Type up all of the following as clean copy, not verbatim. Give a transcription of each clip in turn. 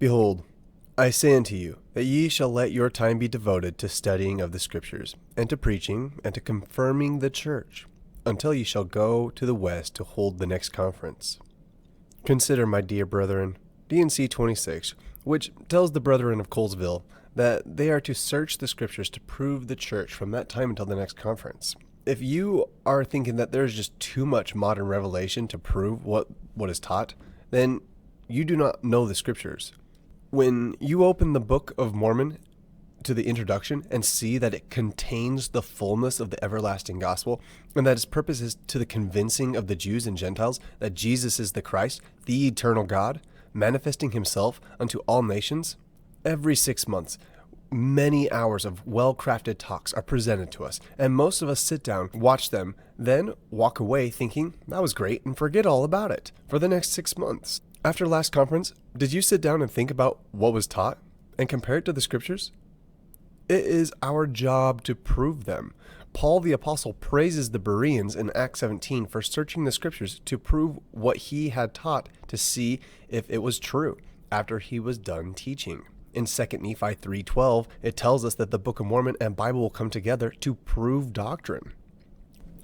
Behold, I say unto you, that ye shall let your time be devoted to studying of the Scriptures, and to preaching, and to confirming the church, until ye shall go to the west to hold the next conference. Consider, my dear brethren, D&C 26, which tells the brethren of Colesville that they are to search the Scriptures to prove the church from that time until the next conference. If you are thinking that there's just too much modern revelation to prove what is taught, then you do not know the Scriptures. When you open the Book of Mormon to the introduction and see that it contains the fullness of the everlasting gospel, and that its purpose is to the convincing of the Jews and Gentiles that Jesus is the Christ, the eternal God, manifesting himself unto all nations, every 6 months, many hours of well-crafted talks are presented to us, and most of us sit down, watch them, then walk away thinking, that was great, and forget all about it for the next 6 months. After last conference, did you sit down and think about what was taught and compare it to the Scriptures? It is our job to prove them. Paul the Apostle praises the Bereans in Acts 17 for searching the Scriptures to prove what he had taught to see if it was true after he was done teaching. In 2 Nephi 3:12, it tells us that the Book of Mormon and Bible will come together to prove doctrine.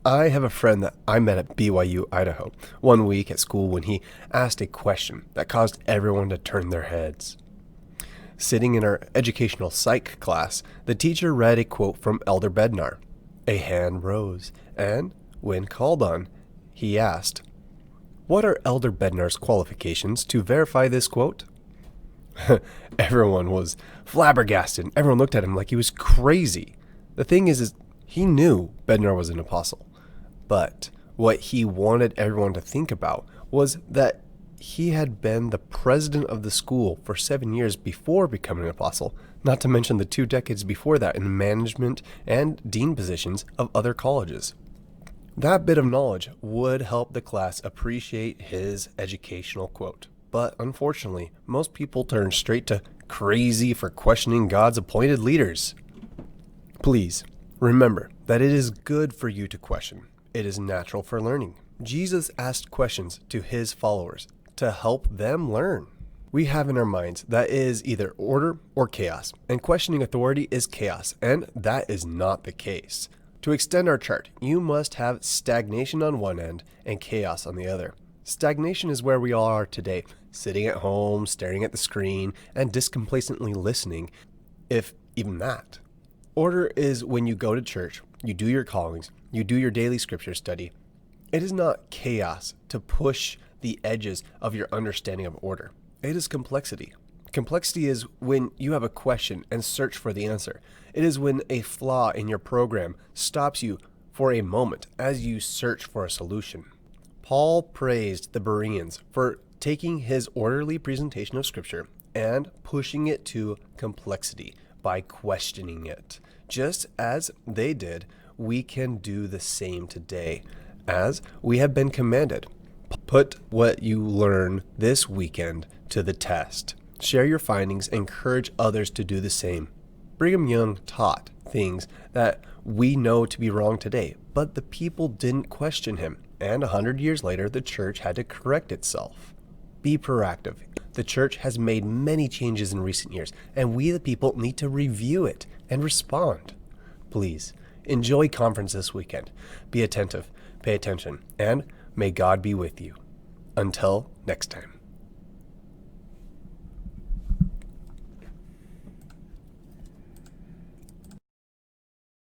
I have a friend that I met at BYU, Idaho, one week at school when he asked a question that caused everyone to turn their heads. Sitting in our educational psych class, the teacher read a quote from Elder Bednar. A hand rose, and when called on, he asked, "What are Elder Bednar's qualifications to verify this quote?" Everyone was flabbergasted. Everyone looked at him like he was crazy. The thing is he knew Bednar was an apostle. But what he wanted everyone to think about was that he had been the president of the school for 7 years before becoming an apostle, not to mention the 2 decades before that in management and dean positions of other colleges. That bit of knowledge would help the class appreciate his educational quote. But unfortunately, most people turn straight to crazy for questioning God's appointed leaders. Please, remember that it is good for you to question. It is natural for learning. Jesus asked questions to his followers to help them learn. We have in our minds that it is either order or chaos, and questioning authority is chaos, and that is not the case. To extend our chart, you must have stagnation on one end and chaos on the other. Stagnation is where we all are today, sitting at home, staring at the screen, and discomplacently listening, if even that. Order is when you go to church, you do your callings, you do your daily scripture study. It is not chaos to push the edges of your understanding of order. It is complexity. Complexity is when you have a question and search for the answer. It is when a flaw in your program stops you for a moment as you search for a solution. Paul praised the Bereans for taking his orderly presentation of Scripture and pushing it to complexity by questioning it. Just as they did, we can do the same today, as we have been commanded. Put what you learn this weekend to the test. Share your findings and encourage others to do the same. Brigham Young taught things that we know to be wrong today, but the people didn't question him, and 100 years later, the church had to correct itself. Be proactive. The church has made many changes in recent years, and we the people need to review it and respond. Please, enjoy conference this weekend. Be attentive, pay attention, and may God be with you. Until next time.